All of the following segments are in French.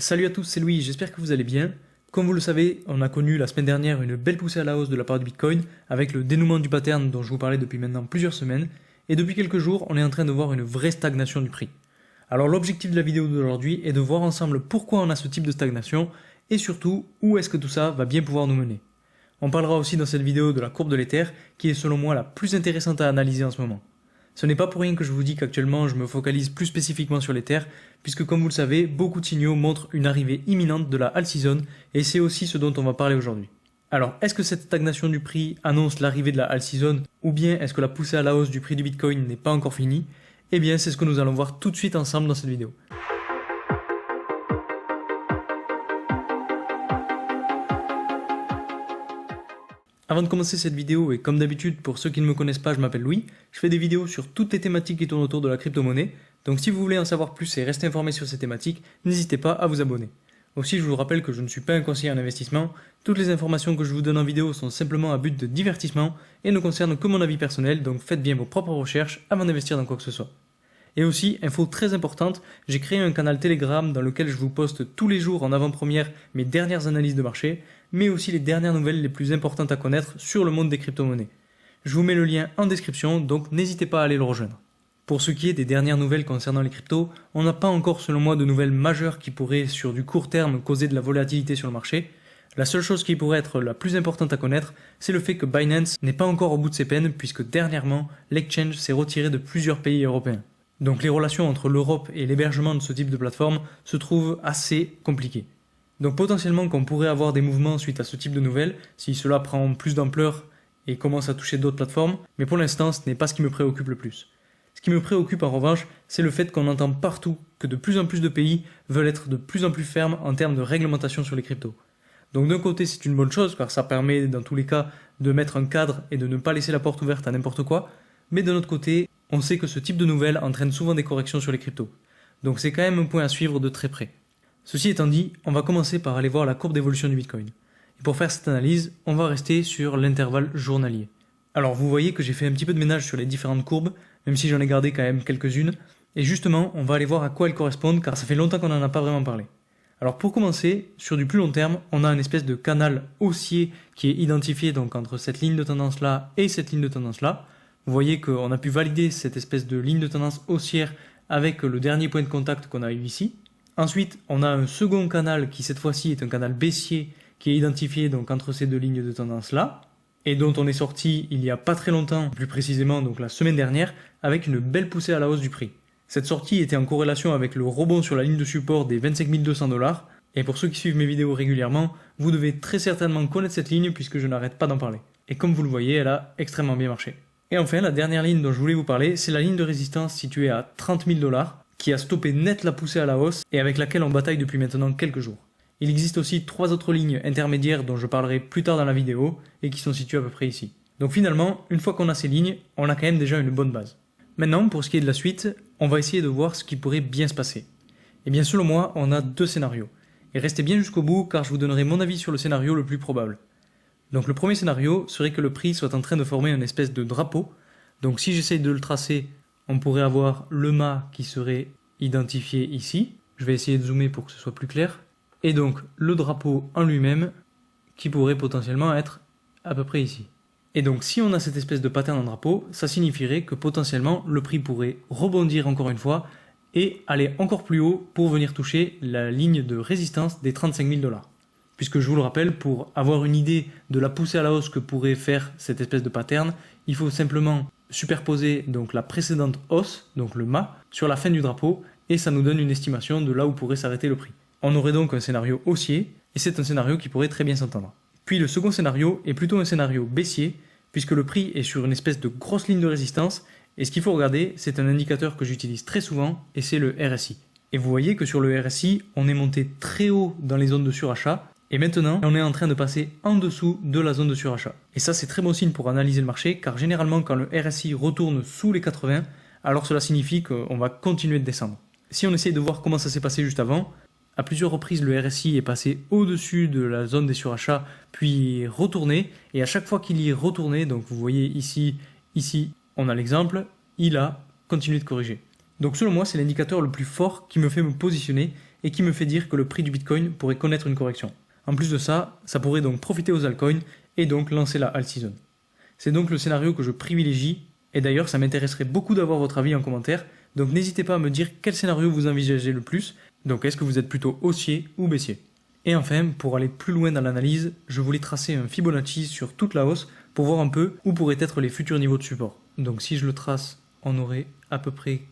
Salut à tous, c'est Louis, j'espère que vous allez bien. Comme vous le savez, on a connu la semaine dernière une belle poussée à la hausse de la part du Bitcoin avec le dénouement du pattern dont je vous parlais depuis maintenant plusieurs semaines. Et depuis quelques jours, on est en train de voir une vraie stagnation du prix. Alors l'objectif de la vidéo d'aujourd'hui est de voir ensemble pourquoi on a ce type de stagnation et surtout où est-ce que tout ça va bien pouvoir nous mener. On parlera aussi dans cette vidéo de la courbe de l'Ether qui est selon moi la plus intéressante à analyser en ce moment. Ce n'est pas pour rien que je vous dis qu'actuellement je me focalise plus spécifiquement sur l'Ether, puisque comme vous le savez, beaucoup de signaux montrent une arrivée imminente de la alt season, et c'est aussi ce dont on va parler aujourd'hui. Alors, est-ce que cette stagnation du prix annonce l'arrivée de la alt season, ou bien est-ce que la poussée à la hausse du prix du Bitcoin n'est pas encore finie? Eh bien, c'est ce que nous allons voir tout de suite ensemble dans cette vidéo. Avant de commencer cette vidéo, et comme d'habitude pour ceux qui ne me connaissent pas, je m'appelle Louis, je fais des vidéos sur toutes les thématiques qui tournent autour de la crypto-monnaie, donc si vous voulez en savoir plus et rester informé sur ces thématiques, n'hésitez pas à vous abonner. Aussi je vous rappelle que je ne suis pas un conseiller en investissement, toutes les informations que je vous donne en vidéo sont simplement à but de divertissement et ne concernent que mon avis personnel, donc faites bien vos propres recherches avant d'investir dans quoi que ce soit. Et aussi, info très importante, j'ai créé un canal Telegram dans lequel je vous poste tous les jours en avant-première mes dernières analyses de marché, mais aussi les dernières nouvelles les plus importantes à connaître sur le monde des crypto-monnaies. Je vous mets le lien en description, donc n'hésitez pas à aller le rejoindre. Pour ce qui est des dernières nouvelles concernant les cryptos, on n'a pas encore selon moi de nouvelles majeures qui pourraient sur du court terme causer de la volatilité sur le marché. La seule chose qui pourrait être la plus importante à connaître, c'est le fait que Binance n'est pas encore au bout de ses peines puisque dernièrement, l'exchange s'est retiré de plusieurs pays européens. Donc les relations entre l'Europe et l'hébergement de ce type de plateforme se trouvent assez compliquées. Donc potentiellement qu'on pourrait avoir des mouvements suite à ce type de nouvelles, si cela prend plus d'ampleur et commence à toucher d'autres plateformes, mais pour l'instant ce n'est pas ce qui me préoccupe le plus. Ce qui me préoccupe en revanche, c'est le fait qu'on entend partout que de plus en plus de pays veulent être de plus en plus fermes en termes de réglementation sur les cryptos. Donc d'un côté c'est une bonne chose car ça permet dans tous les cas de mettre un cadre et de ne pas laisser la porte ouverte à n'importe quoi, mais d'un autre côté, on sait que ce type de nouvelles entraîne souvent des corrections sur les cryptos. Donc c'est quand même un point à suivre de très près. Ceci étant dit, on va commencer par aller voir la courbe d'évolution du Bitcoin. Et pour faire cette analyse, on va rester sur l'intervalle journalier. Alors vous voyez que j'ai fait un petit peu de ménage sur les différentes courbes, même si j'en ai gardé quand même quelques-unes. Et justement, on va aller voir à quoi elles correspondent, car ça fait longtemps qu'on n'en a pas vraiment parlé. Alors pour commencer, sur du plus long terme, on a une espèce de canal haussier qui est identifié donc entre cette ligne de tendance là et cette ligne de tendance là. Vous voyez qu'on a pu valider cette espèce de ligne de tendance haussière avec le dernier point de contact qu'on a eu ici. Ensuite, on a un second canal qui cette fois-ci est un canal baissier qui est identifié donc entre ces deux lignes de tendance là et dont on est sorti il y a pas très longtemps, plus précisément donc la semaine dernière, avec une belle poussée à la hausse du prix. Cette sortie était en corrélation avec le rebond sur la ligne de support des 25 200 $, et pour ceux qui suivent mes vidéos régulièrement, vous devez très certainement connaître cette ligne puisque je n'arrête pas d'en parler. Et comme vous le voyez, elle a extrêmement bien marché. Et enfin, la dernière ligne dont je voulais vous parler, c'est la ligne de résistance située à 30 000 $, qui a stoppé net la poussée à la hausse et avec laquelle on bataille depuis maintenant quelques jours. Il existe aussi 3 autres lignes intermédiaires dont je parlerai plus tard dans la vidéo et qui sont situées à peu près ici. Donc finalement, une fois qu'on a ces lignes, on a quand même déjà une bonne base. Maintenant, pour ce qui est de la suite, on va essayer de voir ce qui pourrait bien se passer. Et bien selon moi, on a 2 scénarios. Et restez bien jusqu'au bout car je vous donnerai mon avis sur le scénario le plus probable. Donc le premier scénario serait que le prix soit en train de former une espèce de drapeau. Donc si j'essaye de le tracer, on pourrait avoir le mât qui serait identifié ici. Je vais essayer de zoomer pour que ce soit plus clair. Et donc le drapeau en lui-même qui pourrait potentiellement être à peu près ici. Et donc si on a cette espèce de pattern en drapeau, ça signifierait que potentiellement le prix pourrait rebondir encore une fois et aller encore plus haut pour venir toucher la ligne de résistance des 35 000 $. Puisque je vous le rappelle, pour avoir une idée de la poussée à la hausse que pourrait faire cette espèce de pattern, il faut simplement superposer donc la précédente hausse, donc le mât, sur la fin du drapeau, et ça nous donne une estimation de là où pourrait s'arrêter le prix. On aurait donc un scénario haussier, et c'est un scénario qui pourrait très bien s'entendre. Puis le second scénario est plutôt un scénario baissier, puisque le prix est sur une espèce de grosse ligne de résistance, et ce qu'il faut regarder, c'est un indicateur que j'utilise très souvent, et c'est le RSI. Et vous voyez que sur le RSI, on est monté très haut dans les zones de surachat, et maintenant, on est en train de passer en dessous de la zone de surachat. Et ça, c'est très bon signe pour analyser le marché, car généralement, quand le RSI retourne sous les 80, alors cela signifie qu'on va continuer de descendre. Si on essaye de voir comment ça s'est passé juste avant, à plusieurs reprises, le RSI est passé au-dessus de la zone des surachats, puis retourné, et à chaque fois qu'il y est retourné, donc vous voyez ici, on a l'exemple, il a continué de corriger. Donc selon moi, c'est l'indicateur le plus fort qui me fait me positionner, et qui me fait dire que le prix du Bitcoin pourrait connaître une correction. En plus de ça, ça pourrait donc profiter aux altcoins et donc lancer la alt season. C'est donc le scénario que je privilégie, et d'ailleurs ça m'intéresserait beaucoup d'avoir votre avis en commentaire, donc n'hésitez pas à me dire quel scénario vous envisagez le plus, donc est-ce que vous êtes plutôt haussier ou baissier. Et enfin, pour aller plus loin dans l'analyse, je voulais tracer un Fibonacci sur toute la hausse pour voir un peu où pourraient être les futurs niveaux de support. Donc si je le trace, on aurait à peu près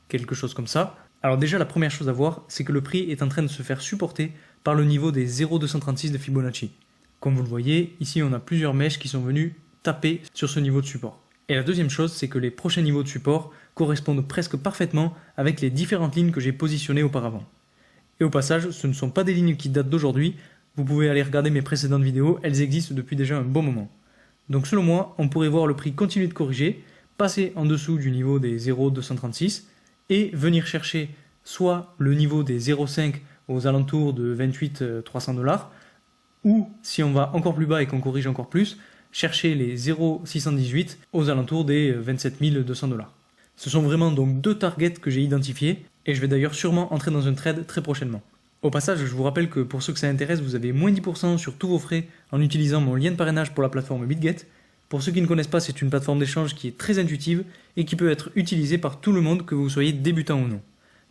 quelque chose comme ça. Alors déjà la première chose à voir, c'est que le prix est en train de se faire supporter par le niveau des 0,236 de Fibonacci. Comme vous le voyez, ici on a plusieurs mèches qui sont venues taper sur ce niveau de support. Et la deuxième chose, c'est que les prochains niveaux de support correspondent presque parfaitement avec les différentes lignes que j'ai positionnées auparavant. Et au passage, ce ne sont pas des lignes qui datent d'aujourd'hui, vous pouvez aller regarder mes précédentes vidéos, elles existent depuis déjà un bon moment. Donc selon moi, on pourrait voir le prix continuer de corriger, passer en dessous du niveau des 0,236 et venir chercher soit le niveau des 0,5 aux alentours de 28 300 $, ou si on va encore plus bas et qu'on corrige encore plus, chercher les 0,618 aux alentours des 27 200 $. Ce sont vraiment donc deux targets que j'ai identifiés et je vais d'ailleurs sûrement entrer dans un trade très prochainement. Au passage, je vous rappelle que pour ceux que ça intéresse, vous avez moins 10% sur tous vos frais en utilisant mon lien de parrainage pour la plateforme BitGet. Pour ceux qui ne connaissent pas, c'est une plateforme d'échange qui est très intuitive et qui peut être utilisée par tout le monde, que vous soyez débutant ou non.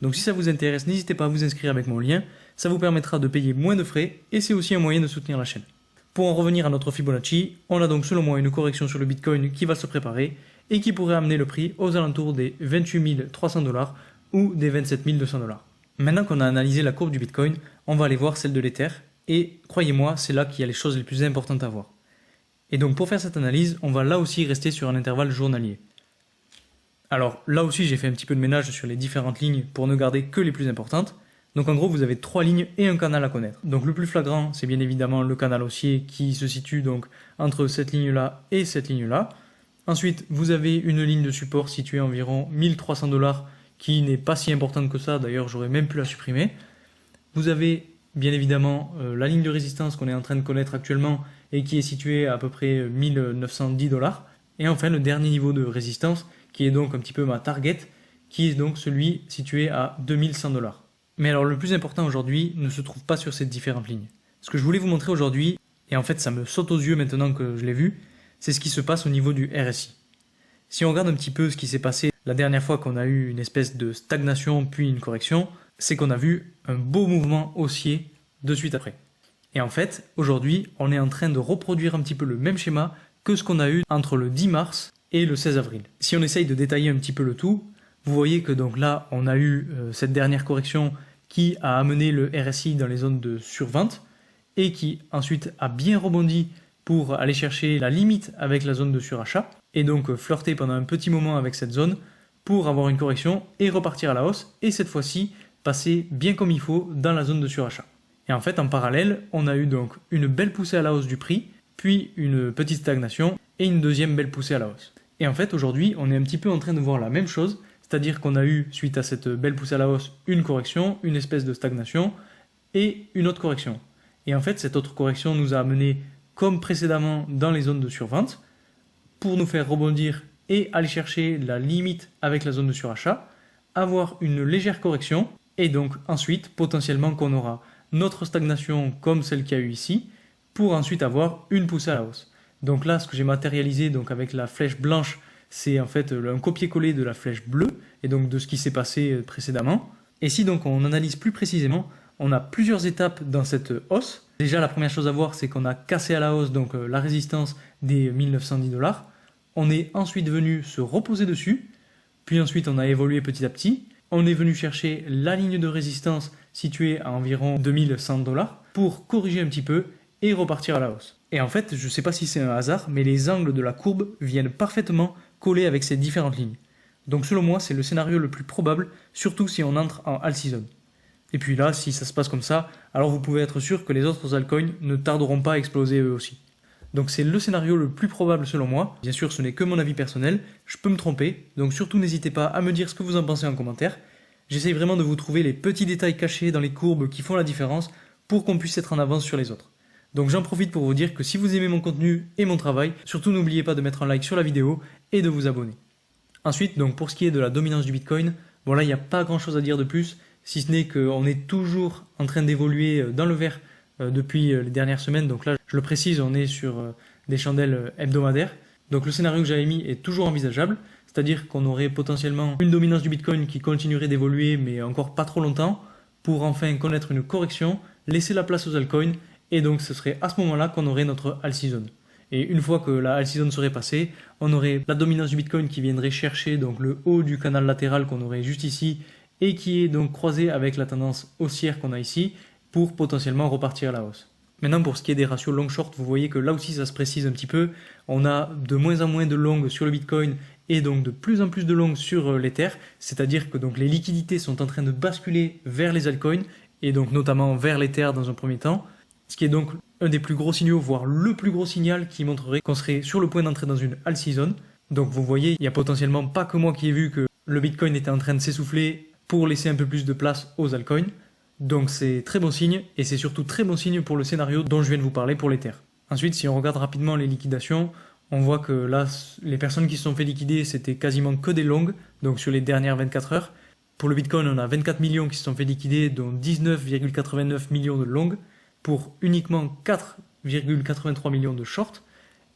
Donc si ça vous intéresse, n'hésitez pas à vous inscrire avec mon lien, ça vous permettra de payer moins de frais et c'est aussi un moyen de soutenir la chaîne. Pour en revenir à notre Fibonacci, on a donc selon moi une correction sur le Bitcoin qui va se préparer et qui pourrait amener le prix aux alentours des 28 300 $ ou des 27 200 $. Maintenant qu'on a analysé la courbe du Bitcoin, on va aller voir celle de l'Ether et croyez-moi, c'est là qu'il y a les choses les plus importantes à voir. Et donc pour faire cette analyse, on va là aussi rester sur un intervalle journalier. Alors là aussi j'ai fait un petit peu de ménage sur les différentes lignes pour ne garder que les plus importantes. Donc en gros vous avez 3 lignes et un canal à connaître. Donc le plus flagrant c'est bien évidemment le canal haussier qui se situe donc entre cette ligne là et cette ligne là. Ensuite vous avez une ligne de support située à environ 1300 $ qui n'est pas si importante que ça, d'ailleurs j'aurais même pu la supprimer. Vous avez bien évidemment la ligne de résistance qu'on est en train de connaître actuellement et qui est située à peu près 1910 $. Et enfin le dernier niveau de résistance qui est donc un petit peu ma target, qui est donc celui situé à 2100 $. Mais alors le plus important aujourd'hui ne se trouve pas sur ces différentes lignes. Ce que je voulais vous montrer aujourd'hui, et en fait ça me saute aux yeux maintenant que je l'ai vu, c'est ce qui se passe au niveau du RSI. Si on regarde un petit peu ce qui s'est passé la dernière fois qu'on a eu une espèce de stagnation puis une correction, c'est qu'on a vu un beau mouvement haussier de suite après. Et en fait, aujourd'hui, on est en train de reproduire un petit peu le même schéma que ce qu'on a eu entre le 10 mars et le 16 avril. Si on essaye de détailler un petit peu le tout, vous voyez que donc là, on a eu cette dernière correction qui a amené le RSI dans les zones de survente et qui ensuite a bien rebondi pour aller chercher la limite avec la zone de surachat et donc flirter pendant un petit moment avec cette zone pour avoir une correction et repartir à la hausse et cette fois-ci passer bien comme il faut dans la zone de surachat. Et en fait en parallèle, on a eu donc une belle poussée à la hausse du prix, puis une petite stagnation et une deuxième belle poussée à la hausse. Et en fait aujourd'hui, on est un petit peu en train de voir la même chose, c'est-à-dire qu'on a eu, suite à cette belle poussée à la hausse, une correction, une espèce de stagnation et une autre correction. Et en fait, cette autre correction nous a amené, comme précédemment, dans les zones de survente, pour nous faire rebondir et aller chercher la limite avec la zone de surachat, avoir une légère correction, et donc ensuite, potentiellement, qu'on aura notre stagnation comme celle qu'il y a eu ici, pour ensuite avoir une poussée à la hausse. Donc là, ce que j'ai matérialisé donc avec la flèche blanche, c'est en fait un copier-coller de la flèche bleue, et donc de ce qui s'est passé précédemment. Et si donc on analyse plus précisément, on a plusieurs étapes dans cette hausse. Déjà, la première chose à voir, c'est qu'on a cassé à la hausse donc la résistance des 1910 $. On est ensuite venu se reposer dessus, puis ensuite on a évolué petit à petit. On est venu chercher la ligne de résistance située à environ 2100 $ pour corriger un petit peu et repartir à la hausse. Et en fait, je ne sais pas si c'est un hasard, mais les angles de la courbe viennent parfaitement coller avec ces différentes lignes. Donc selon moi, c'est le scénario le plus probable, surtout si on entre en alt season. Et puis là, si ça se passe comme ça, alors vous pouvez être sûr que les autres altcoins ne tarderont pas à exploser eux aussi. Donc c'est le scénario le plus probable selon moi. Bien sûr, ce n'est que mon avis personnel, je peux me tromper, donc surtout n'hésitez pas à me dire ce que vous en pensez en commentaire. J'essaye vraiment de vous trouver les petits détails cachés dans les courbes qui font la différence pour qu'on puisse être en avance sur les autres. Donc j'en profite pour vous dire que si vous aimez mon contenu et mon travail, surtout n'oubliez pas de mettre un like sur la vidéo et de vous abonner. Ensuite, donc pour ce qui est de la dominance du Bitcoin, bon là il n'y a pas grand chose à dire de plus, si ce n'est qu'on est toujours en train d'évoluer dans le vert depuis les dernières semaines. Donc là, je le précise, on est sur des chandelles hebdomadaires. Donc le scénario que j'avais mis est toujours envisageable, c'est-à-dire qu'on aurait potentiellement une dominance du Bitcoin qui continuerait d'évoluer, mais encore pas trop longtemps, pour enfin connaître une correction, laisser la place aux altcoins, et donc ce serait à ce moment-là qu'on aurait notre all season. Et une fois que la all season serait passée, on aurait la dominance du Bitcoin qui viendrait chercher donc le haut du canal latéral qu'on aurait juste ici, et qui est donc croisé avec la tendance haussière qu'on a ici, pour potentiellement repartir à la hausse. Maintenant, pour ce qui est des ratios long-short, vous voyez que là aussi ça se précise un petit peu. On a de moins en moins de longs sur le Bitcoin et donc de plus en plus de longs sur l'Ether, c'est-à-dire que donc les liquidités sont en train de basculer vers les altcoins et donc notamment vers l'Ether dans un premier temps, ce qui est donc un des plus gros signaux, voire le plus gros signal qui montrerait qu'on serait sur le point d'entrer dans une all season. Donc vous voyez, il n'y a potentiellement pas que moi qui ai vu que le Bitcoin était en train de s'essouffler pour laisser un peu plus de place aux altcoins. Donc c'est très bon signe, et c'est surtout très bon signe pour le scénario dont je viens de vous parler pour l'Ether. Ensuite, si on regarde rapidement les liquidations, on voit que là, les personnes qui se sont fait liquider, c'était quasiment que des longs, donc sur les dernières 24 heures. Pour le Bitcoin, on a 24 millions qui se sont fait liquider, dont 19,89 millions de longs, pour uniquement 4,83 millions de shorts.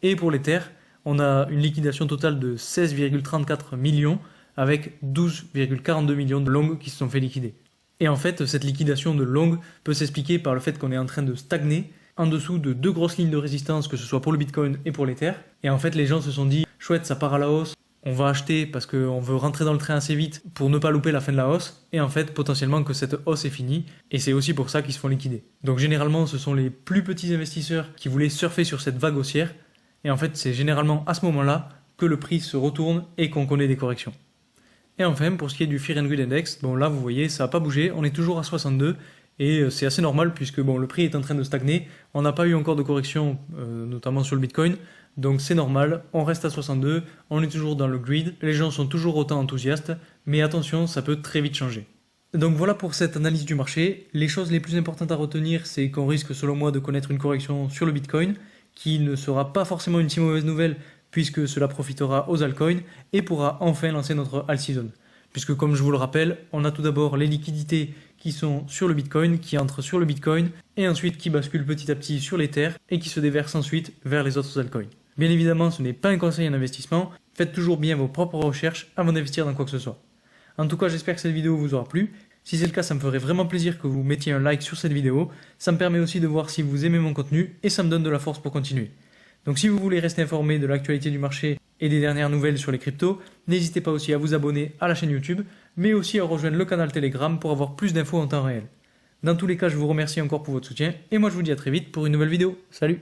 Et pour l'Ether, on a une liquidation totale de 16,34 millions, avec 12,42 millions de longs qui se sont fait liquider. Et en fait, cette liquidation de long peut s'expliquer par le fait qu'on est en train de stagner en dessous de deux grosses lignes de résistance, que ce soit pour le Bitcoin et pour l'Ether. Et en fait, les gens se sont dit, chouette, ça part à la hausse, on va acheter parce qu'on veut rentrer dans le train assez vite pour ne pas louper la fin de la hausse. Et en fait, potentiellement que cette hausse est finie. Et c'est aussi pour ça qu'ils se font liquider. Donc généralement, ce sont les plus petits investisseurs qui voulaient surfer sur cette vague haussière. Et en fait, c'est généralement à ce moment-là que le prix se retourne et qu'on connaît des corrections. Et enfin, pour ce qui est du Fear and Greed Index, bon là vous voyez, ça n'a pas bougé, on est toujours à 62, et c'est assez normal puisque bon, le prix est en train de stagner, on n'a pas eu encore de correction, notamment sur le Bitcoin, donc c'est normal, on reste à 62, on est toujours dans le greed, les gens sont toujours autant enthousiastes, mais attention, ça peut très vite changer. Donc voilà pour cette analyse du marché, les choses les plus importantes à retenir, c'est qu'on risque selon moi de connaître une correction sur le Bitcoin, qui ne sera pas forcément une si mauvaise nouvelle, puisque cela profitera aux altcoins et pourra enfin lancer notre all season. Puisque comme je vous le rappelle, on a tout d'abord les liquidités qui sont sur le Bitcoin, qui entrent sur le Bitcoin, et ensuite qui basculent petit à petit sur l'Ether et qui se déversent ensuite vers les autres altcoins. Bien évidemment, ce n'est pas un conseil en investissement, faites toujours bien vos propres recherches avant d'investir dans quoi que ce soit. En tout cas, j'espère que cette vidéo vous aura plu. Si c'est le cas, ça me ferait vraiment plaisir que vous mettiez un like sur cette vidéo. Ça me permet aussi de voir si vous aimez mon contenu et ça me donne de la force pour continuer. Donc si vous voulez rester informé de l'actualité du marché et des dernières nouvelles sur les cryptos, n'hésitez pas aussi à vous abonner à la chaîne YouTube, mais aussi à rejoindre le canal Telegram pour avoir plus d'infos en temps réel. Dans tous les cas, je vous remercie encore pour votre soutien, et moi je vous dis à très vite pour une nouvelle vidéo. Salut!